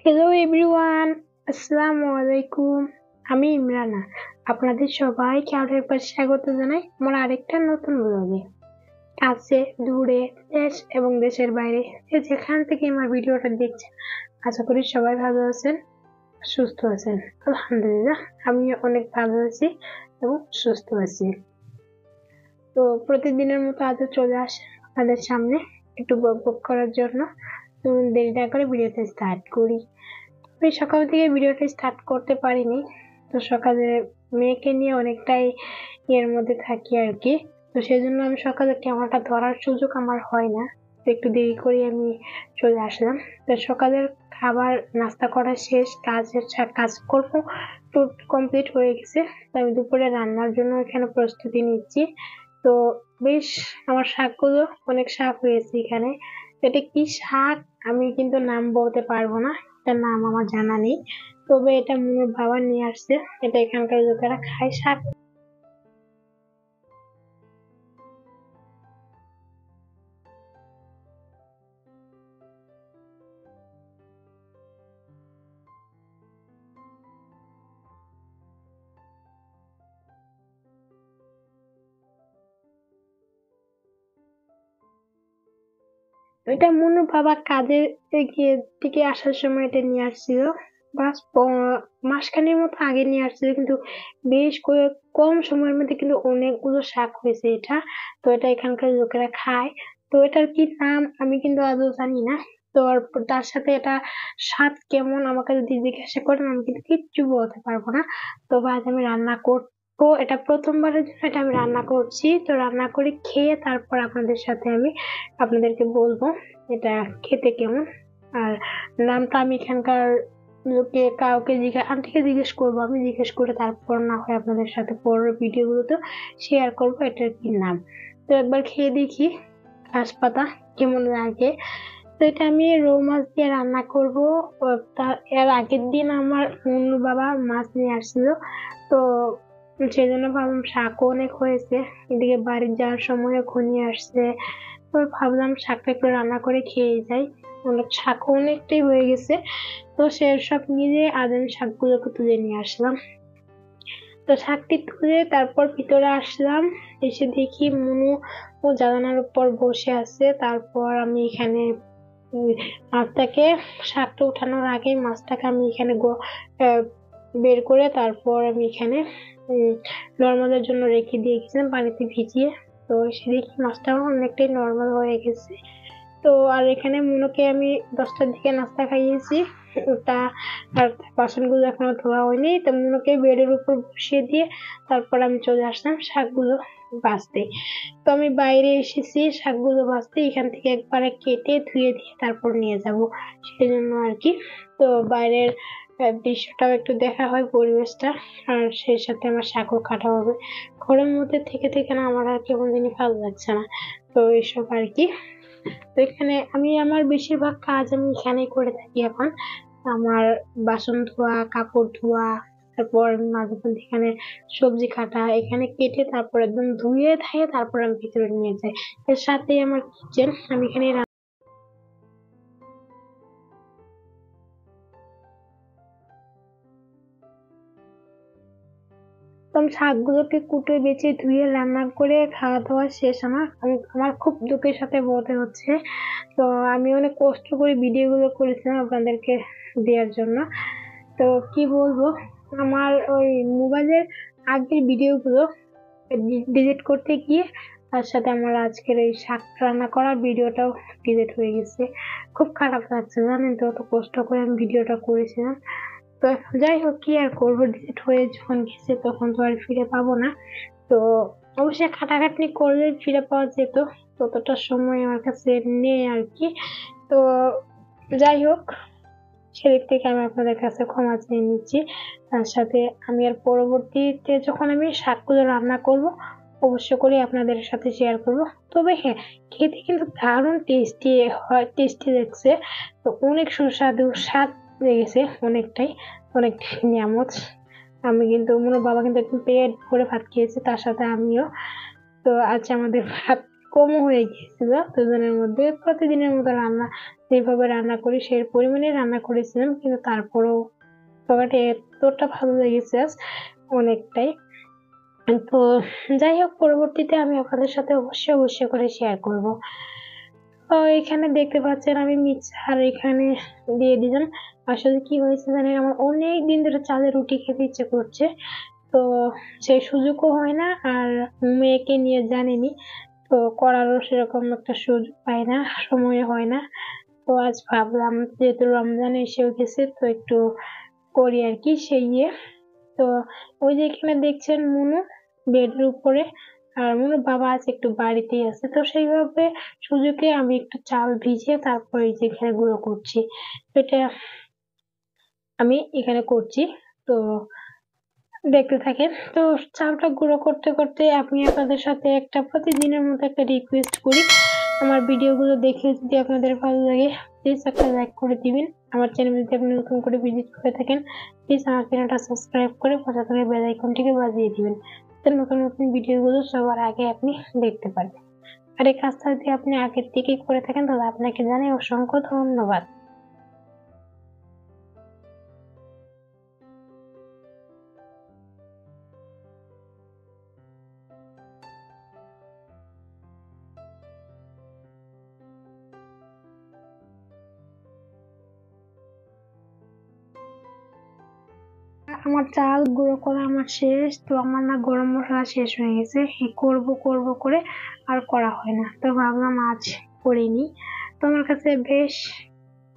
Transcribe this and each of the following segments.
Hello everyone, আসসালামু আলাইকুম। আমি ইমরানা। আপনাদের সবাইকে আরো একবার স্বাগত জানাই আমার আরেকটা নতুন ব্লগে। কাছে দূরে দেশ এবং দেশের বাইরে যে যেখান থেকে আমার ভিডিওটা দেখছেন, আশা করি সবাই ভালো আছেন, সুস্থ আছেন। আলহামদুলিল্লাহ, আমি অনেক ভালো আছি এবং সুস্থ আছি। তো প্রতিদিনের মতো আজও চলে আসে আপনাদের সামনে একটু বকবক করার জন্য। দেরি না করে ভিডিওটা স্টার্ট করি। আমি সকাল থেকে ভিডিওটা স্টার্ট করতে পারিনি, তো সকালে মেয়েকে নিয়ে অনেকটাই এর মধ্যে থাকি আর কি। তো সেই জন্য আমি সকালে ক্যামেরাটা ধরার সুযোগ আমার হয় না, তো একটু দেরি করে আমি চলে আসলাম। তো সকালের খাবার নাস্তা করা শেষ, কাজকর্ম তো কমপ্লিট হয়ে গেছে। তো আমি দুপুরে রান্নার জন্য এখানে প্রস্তুতি নিচ্ছি। তো বেশ, আমার শাকগুলো অনেক শাক হয়েছে এখানে। এটা কি শাক আমি কিন্তু নাম বলতে পারবো না, এটার নাম আমার জানা নেই। তবে এটা মোর বাবা নিয়ে আসছে, এটা এখানকার লোকেরা খায় শাক। এটা মনুর বাবা কাজের গিয়ে থেকে আসার সময় এটা নিয়ে আসছিল। বাস মাসখানেক মতো আগে নিয়ে আসছিল, কিন্তু বেশ কম সময়ের মধ্যে কিন্তু অনেকগুলো শাক হয়েছে এটা। তো এটা এখানকার লোকেরা খায়। তো এটার কি নাম আমি কিন্তু আদৌ জানি না। তো তার সাথে এটা স্বাদ কেমন আমাকে যদি জিজ্ঞাসা করেন, আমি কিন্তু কিচ্ছু বলতে পারবো না। তো আজ আমি রান্না করবো, এটা প্রথমবারের জন্য এটা আমি রান্না করছি। তো রান্না করে খেয়ে তারপর আপনাদেরকে বলবো এটা খেতে কেমন। আর নামটা আমি এখানকার কাউকে আন্টিকে জিজ্ঞেস করবো, আমি জিজ্ঞেস করে তারপর না হয় আপনাদের সাথে পরের ভিডিও গুলোতে শেয়ার করবো এটার কি নাম। তো একবার খেয়ে দেখি ঘাস পাতা কেমন লাগে। তো এটা আমি রৌ মাছ দিয়ে রান্না করবো। তার এর আগের দিন আমার অন্য বাবা মাছ নিয়ে আসছিল, তো সেই জন্য ভাবলাম শাকও অনেক হয়েছে, এদিকে বাড়ি যাওয়ার সময় ঘনিয়ে আসছে। তো ভাবলাম শাকটা একটু রান্না করে খেয়ে যাই, শাকও অনেকটাই হয়ে গেছে। তো সে সব মিলে আজ আমি শাকগুলোকে তুলে নিয়ে আসলাম। তো শাকটি তুলে তারপর ভিতরে আসলাম, এসে দেখি মনু ও জানালার উপর বসে আছে। তারপর আমি এখানে মাছটাকে, শাকটা উঠানোর আগে মাছটাকে আমি এখানে বের করে তারপর আমি এখানে নর্মালের জন্য রেখে দিয়ে গেছিলাম পানিতে ভিজিয়ে। তো এসে দেখি মাছটা অনেকটাই নর্মাল হয়ে গেছে। তো আর এখানে মুনুকে আমি 10টার দিকে নাস্তা খাইয়েছি, ওটা আর বাসনগুলো এখনো ধোয়া হয়নি। তো মুনুকে বেডের উপর বসিয়ে দিয়ে তারপর আমি চলে আসলাম শাকগুলো বাছতে। তো আমি বাইরে এসেছি শাকগুলো বাছতে, এখান থেকে একবারে কেটে ধুয়ে দিয়ে তারপর নিয়ে যাব, সেই জন্য আর কি। তো বাইরের দৃশ্যটাও একটু দেখা হয়, পরিবেশটা, আর সেই সাথে আমার শাকও কাটা হবে। ঘরের মধ্যে থেকে থেকে না আমার আর কেমন জানি ভালো লাগছে না, তো এইসব আর কি। তো এখানে আমি আমার বেশিরভাগ কাজ আমি এখানেই করে থাকি এখন। আমার বাসন ধোয়া, কাপড় ধোয়া, তারপর মাঝে মধ্যে এখানে সবজি কাটা, এখানে কেটে তারপর একদম ধুয়ে ধায়ে তারপর আমি ভিতরে নিয়ে যাই। এর সাথে আমার কিচেন, আমি এখানে শাকগুলোকে কুটে বেছে ধুয়ে রান্না করে খাওয়া দাওয়া শেষ আমার। আমার খুব দুঃখের সাথে বলতে হচ্ছে, তো আমি অনেক কষ্ট করে ভিডিও গুলো করেছিলাম আপনাদেরকে দেওয়ার জন্য। তো কি বলবো, আমার ওই মোবাইলের আগের ভিডিও গুলো ডিলিট করতে গিয়ে তার সাথে আমার আজকের এই শাক রান্না করার ভিডিওটাও ডিলিট হয়ে গেছে। খুব খারাপ লাগছে জানেন তো, অত কষ্ট করে আমি ভিডিওটা করেছিলাম। তো যাই হোক, কি আর করবো, ডিলিট হয়ে যখন গেছে তখন তো আর ফিরে পাবো না। তো অবশ্যই খাটাখাটনি করলে ফিরে পাওয়া যেত, ততটা সময় আমার কাছে নেই আর কি। তো যাই হোক, সেদিক থেকে আমি আপনাদের কাছে ক্ষমা চেয়ে নিচ্ছি। তার সাথে আমি আর পরবর্তীতে যখন আমি শাকগুলো রান্না করব অবশ্য করে আপনাদের সাথে শেয়ার করব। তবে হ্যাঁ, খেতে কিন্তু দারুণ টেস্টি হয়, টেস্টি লাগছে। তো অনেক সুস্বাদু স্বাদ লেগেছে, অনেকটাই, অনেক নিয়ামত। আমি কিন্তু মনে বাবা কিন্তু একটু পেট ভরে ভাত খেয়েছে, তার সাথে আমিও। তো আজ আমাদের ভাত কমও হয়ে গিয়েছিল দুজনের মধ্যে। প্রতিদিনের মতো রান্না যেভাবে রান্না করি সেই পরিমাণে রান্না করেছিলাম, কিন্তু তারপরেও তরকারিটা এতটা ভালো লেগেছে আজ, অনেকটাই। তো যাই হোক, পরবর্তীতে আমি আপনাদের সাথে অবশ্যই করে শেয়ার করব। তো এখানে দেখতে পাচ্ছেন আমি মিক্সার এখানে দিয়ে দিলাম। আসলে কি হয়েছে জানেন, আমার অনেক দিন ধরে চালের রুটি খেতে ইচ্ছে করছে, তো সেই সুযোগও হয় না, আর মেয়েকে নিয়ে জানেনি, তো করারও সেরকম একটা সুযোগ পাই না, সময় হয় না। তো আজ ভাবলাম যেহেতু রমজান এসেও গেছে, তো একটু করি আর কি সেই তো ওই যে এখানে দেখছেন মুনু বেডের উপরে, আর মনুর বাবা আছে একটু বাড়িতেই আছে, তো সেইভাবে সুযোগে আমি একটু চাল ভিজিয়ে তারপরে এই যে এখানে গুঁড়ো করছি। এটা আমি এখানে করছি, তো দেখতে থাকেন। তো চালটা গুঁড়ো করতে করতে আমি আপনাদের সাথে একটা প্রতিদিনের মতো একটা রিকোয়েস্ট করি, আমার ভিডিওগুলো দেখে যদি আপনাদের ভালো লাগে প্লিজ একটা লাইক করে দিবেন। আমার চ্যানেল যদি আপনি নতুন করে ভিজিট করে থাকেন প্লিজ আমার চ্যানেলটা সাবস্ক্রাইব করে পাশে থাকা বেল আইকনটিকে বাজিয়ে দিবেন, যাতে নতুন নতুন ভিডিওগুলো সবার আগে আপনি দেখতে পারবেন। আর এই কাজটা যদি আপনি আগের থেকেই করে থাকেন তাহলে আপনাকে জানাই অসংখ্য ধন্যবাদ। আমার চাল গুঁড়ো করা আমার শেষ, তো আমার না গরম মশলা শেষ হয়ে গেছে, করব করে আর করা হয় না, তো ভাবলাম আজ করিনি। তো আমার কাছে বেশ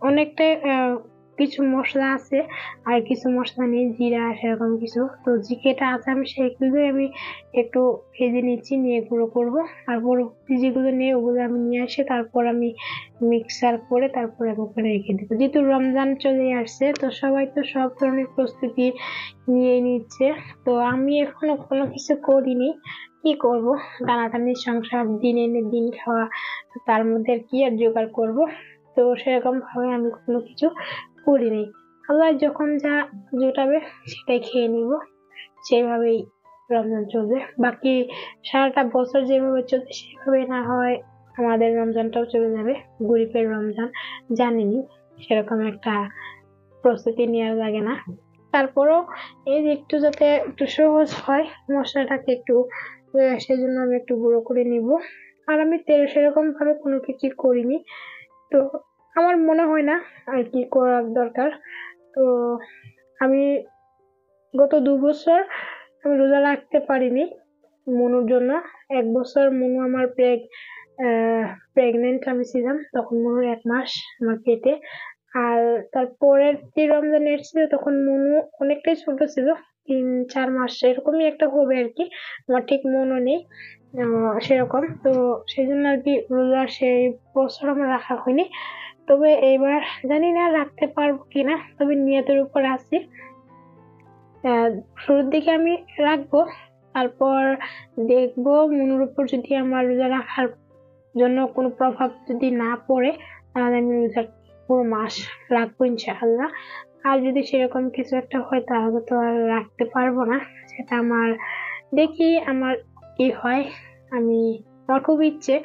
অনেকটাই কিছু মশলা আছে, আর কিছু মশলা নেই, জিরা সেরকম কিছু, তো যেটা আছে আমি সেগুলো আমি একটু ভেজে নিচ্ছি, নিয়ে গুঁড়ো করবো। আর পরবর্তী যেগুলো নিয়ে ওগুলো আমি নিয়ে আসি, তারপর আমি মিক্সার করে তারপর আমি ওখানে রেখে দেবো। যেহেতু রমজান চলে আসছে, তো সবাই তো সব ধরনের প্রস্তুতি নিয়ে নিচ্ছে, তো আমি এখনো কোনো কিছু করিনি। কি করব, টানাটানি সংসার, দিন এনে দিন খাওয়া, তার মধ্যে কি আর জোগাড় করব, তো সেরকম ভাবে আমি কোনো কিছু করিনি। আল্লাহ যখন যা জোটাবে সেটাই খেয়ে নিব, সেভাবেই রমজান চলবে। বাকি সারাটা বছর যেভাবে চলবে সেভাবে না হয় আমাদের রমজানটাও চলে যাবে, গরিবের রমজান জানেনি, সেরকম একটা প্রস্তুতি নেওয়া লাগে না। তারপরও এই যে একটু যাতে একটু সহজ হয় মশলাটাকে একটু, সেজন্য আমি একটু গুঁড়ো করে নিব। আর আমি তেল সেরকম ভাবে কোনো কিছু করিনি, তো আমার মনে হয় না আর কি করার দরকার। তো আমি গত 2 বছর আমি রোজা রাখতে পারিনি মনুর জন্য। 1 বছর মনু আমার প্রেগনেন্ট আমি ছিলাম, তখন মনুর 1 মাস আমার পেটে। আর তারপরের যে রমজান এসেছিল তখন মনু অনেকটাই ছোট ছিল, 3-4 মাস এরকমই একটা হবে আর কি, আমার ঠিক মনে নেই সেরকম। তো সেই জন্য আর কি রোজা সেই বছর আমার রাখা হয়নি, তবে এইবার জানি না রাখতে পারবো কিনা, তবে নিয়তের উপর আছি। শুরুর দিকে আমি রাখবো, তারপর দেখবো মনের উপর যদি আমার রোজা রাখার জন্য কোনো প্রভাব যদি না পড়ে তাহলে আমি রোজা পুরো মাস রাখবো ইনশাআল্লাহ। আর যদি সেরকম কিছু একটা হয় তাহলে তো আর রাখতে পারবো না, সেটা আমার দেখি আমার কি হয়। আমার খুব ইচ্ছে,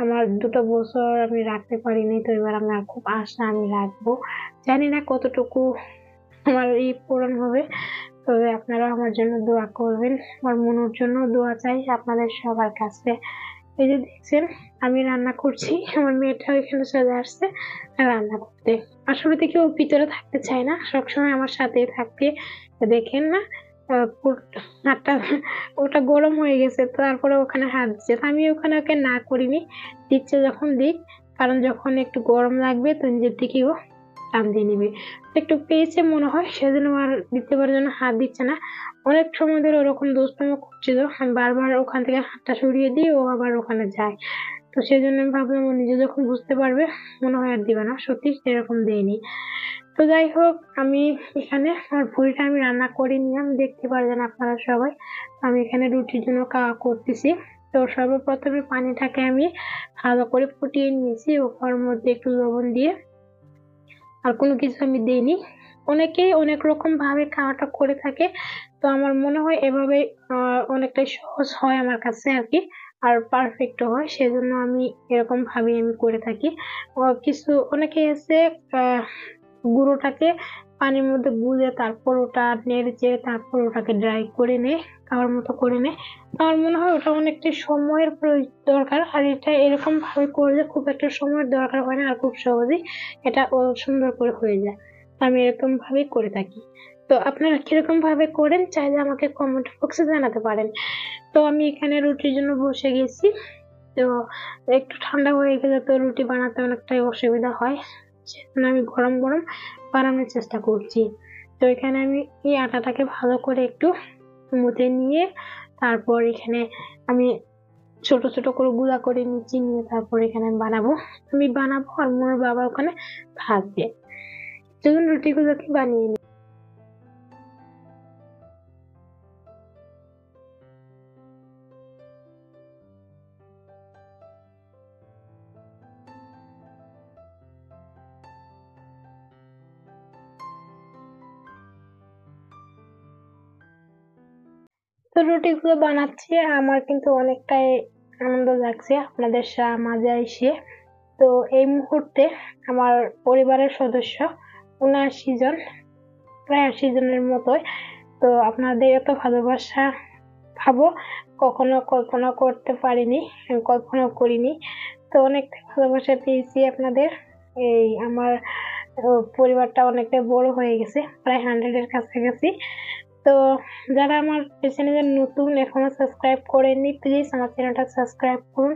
আমার 2 বছর আমি রাখতে পারিনি, তো এবার আমার খুব আশা আমি রাখবো, জানি না কতটুকু আমার এই পূরণ হবে। তবে আপনারা আমার জন্য দোয়া করবেন, আমার মনের জন্য দোয়া চাই আপনাদের সবার কাছে। এই যে দেখছেন আমি রান্না করছি, আমার মেয়েটাও এখানে চলে আসছে রান্না করতে। আসলে থেকে ও ভিতরে থাকতে চায় না, সবসময় আমার সাথে থাকতে, দেখেন না হাতটা ওটা গরম হয়ে গেছে, তারপরে ওখানে হাত দিচ্ছে, আমি ওখানে ওকে না করিনি, দিচ্ছে যখন দিক, কারণ যখন একটু গরম লাগবে তো নিজের থেকেও টান দিয়ে নিবে, একটু পেয়েছে মনে হয় সেজন্য আর দিতে পারার জন্য হাত দিচ্ছে না। অনেক সময় ধরে ওরকম দুষ্টামি করছিল, আমি বারবার ওখান থেকে হাতটা সরিয়ে দিই, ও আবার ওখানে যায়, তো সেই জন্য আমি ভাবলাম ও নিজে যখন বুঝতে পারবে মনে হয় আর দিবে না, সত্যি সেরকম দেয়নি। তো যাই হোক, আমি এখানে আমার ভুড়িটা আমি রান্না করে নিলাম, দেখতে পারবেন আপনারা সবাই। আমি এখানে রুটির জন্য করতেছি। তো সর্বপ্রথমে পানিটাকে আমি ভালো করে ফুটিয়ে নিয়েছি, ওর মধ্যে একটু লবণ দিয়ে, আর কোনো কিছু আমি দিইনি, অনেকেই অনেক রকম ভাবে খাওয়াটা করে থাকে। তো আমার মনে হয় এভাবে অনেকটাই সহজ হয় আমার কাছে আর কি, আর পারফেক্টও হয়, সেজন্য আমি এরকম ভাবে আমি করে থাকি। কিছু অনেকে আছে গুঁড়োটাকে পানির মধ্যে গুলে তারপর ওটা নেড়ে চেড়ে তারপর ওটাকে ড্রাই করে নেয়, খাওয়ার মতো করে নেয়। আমার মনে হয় ওটা অনেকটা সময়ের দরকার, আর এটা এরকম ভাবে করলে খুব একটা সময়ের দরকার হয় না, আর খুব সহজেই এটা সুন্দর করে হয়ে যায়। আমি এরকম ভাবেই করে থাকি। তো আপনারা কিরকম ভাবে করেন চাইলে আমাকে কমেন্ট বক্সে জানাতে পারেন। তো আমি এখানে রুটির জন্য বসে গেছি। তো একটু ঠান্ডা হয়ে গেলে তো রুটি বানাতে অনেকটাই অসুবিধা হয়, সেজন্য আমি গরম গরম বানানোর চেষ্টা করছি। তো এখানে আমি এই আটাটাকে ভালো করে একটু মুথে নিয়ে তারপর এখানে আমি ছোট ছোট করে গুঁড়া করে নিচ্ছি, নিয়ে তারপর এখানে আমি বানাবো আর মোর বাবা ওখানে ভাজবে। চলুন রুটিগুলোকে বানিয়ে নিই। তো রুটিগুলো বানাচ্ছি, আমার কিন্তু অনেকটাই আনন্দ লাগছে আপনাদের মাঝে এসে। তো এই মুহূর্তে আমার পরিবারের সদস্য ৭৯ জন, প্রায় ৮০ জনের মতোই। তো আপনাদের এত ভালোবাসা ভাবো কখনো কল্পনা করতে পারিনি, আমি কল্পনা করিনি। তো অনেক ভালোবাসা পেয়েছি আপনাদের। এই আমার পরিবারটা অনেকটা বড় হয়ে গেছে, প্রায় 100-এর কাছাকাছি। তো যারা আমার চ্যানেলে নতুন এখনো সাবস্ক্রাইব করেননি, প্লিজ আমার চ্যানেলটা সাবস্ক্রাইব করুন,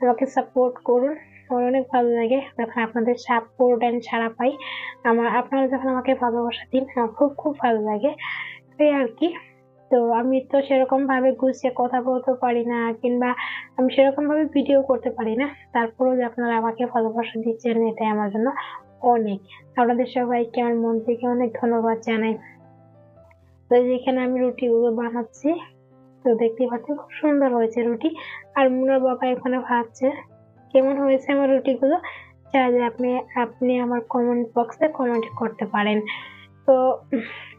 আমাকে সাপোর্ট করুন। আমার অনেক ভালো লাগে যখন আপনাদের সাপোর্ট এন্ড সাড়া পাই। আপনারা যখন আমাকে ভালোবাসা দিন আমার খুব খুব ভালো লাগে, এই আর কি। তো আমি তো সেরকম ভাবে গুছিয়ে কথা বলতে পারি না, কিংবা আমি সেরকম ভাবে ভিডিও করতে পারি না, তারপরেও যে আপনারা আমাকে ভালোবাসা দিচ্ছেন এটাই আমার জন্য অনেক। আপনাদের সবাইকে আমার মন থেকে অনেক ধন্যবাদ জানাই। তো যেখানে আমি রুটিগুলো বানাচ্ছি, তো দেখতেই পাচ্ছেন খুব সুন্দর হয়েছে রুটি, আর মুনার বাবা এখানে ভাজছে। কেমন হয়েছে আমার রুটিগুলো চাইলে আপনি আপনি আমার কমেন্ট বক্সে কমেন্ট করতে পারেন। তো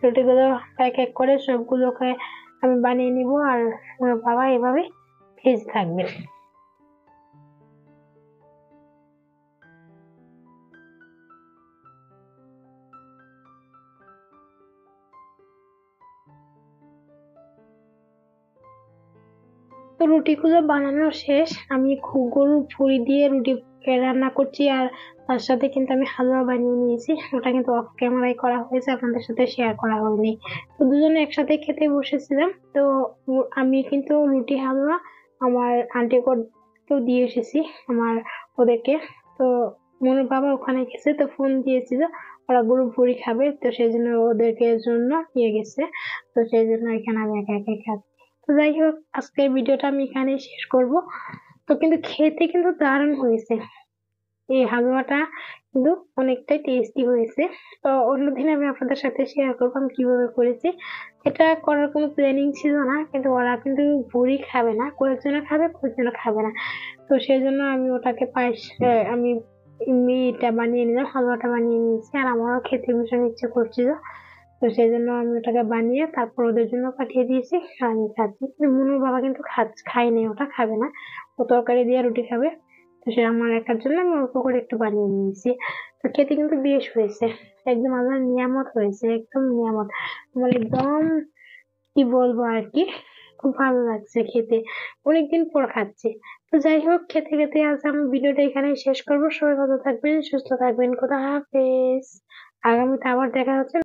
রুটিগুলো এক এক করে সবগুলোকে আমি বানিয়ে নিব, আর আমার বাবা এভাবে ভেজে থাকবে। তো রুটিগুলো বানানো শেষ, আমি গরুর ভুঁড়ি দিয়ে রুটি রান্না করছি, আর তার সাথে কিন্তু আমি হালুয়া বানিয়ে নিয়েছি, ওটা কিন্তু অফ ক্যামেরায় করা হয়েছে, আপনাদের সাথে শেয়ার করা হয়নি। তো দুজনে একসাথে খেতে বসেছিলাম। তো আমি কিন্তু রুটি হালুয়া আমার আন্টিকেও দিয়ে এসেছি, আমার ওদেরকে। তো মনুর বাবা ওখানে গেছে, তো ফোন দিয়েছিল ওরা গরুর ভুঁড়ি খাবে, তো সেই জন্য ওদেরকে জন্য নিয়ে গেছে। তো সেই জন্য এখানে আমি একা একা খাচ্ছি। তো যাই হোক, আজকের ভিডিওটা আমি এখানেই শেষ করব। তো কিন্তু খেতে কিন্তু দারুণ হয়েছে, এই হালুয়াটা কিন্তু অনেকটাই টেস্টি হয়েছে। তো অন্যদিন আমি আপনাদের সাথে শেয়ার করবো আমি কিভাবে করেছি। এটা করার কোনো প্ল্যানিং ছিল না, কিন্তু ওরা কিন্তু ভুড়ি খাবে না, কয়েকজনে খাবে কয়েকজনে খাবে না। তো সেই জন্য আমি ওটাকে আমি এটা বানিয়ে নিলাম, হালুয়াটা বানিয়ে নিয়েছি, আর আমারও খেতে ভীষণ ইচ্ছে করছিল। তো সেই জন্য আমি ওটাকে বানিয়ে তারপর ওদের জন্য পাঠিয়ে দিয়েছি, আর আমি খাচ্ছি। কিন্তু মুনুর বাবা কিন্তু খায়নি, ওটা খাবে না, ও তরকারি দিয়ে রুটি খাবে। তো সে আমার একার জন্য আমি অল্প করে একটু বানিয়ে নিয়েছি। তো খেতে কিন্তু বেশ হয়েছে, একদম আল্লাহর নিয়ামত হয়েছে, একদম নিয়ামত। আমার একদম কি বলবো আর কি, খুব ভালো লাগছে খেতে, অনেকদিন পর খাচ্ছি। তো যাই হোক, খেতে খেতে আজ আমি ভিডিওটা এখানে শেষ করবো। সবাই ভালো থাকবেন, সুস্থ থাকবেন, খোদা হাফেজ। আগামীতে আবার দেখা হচ্ছে।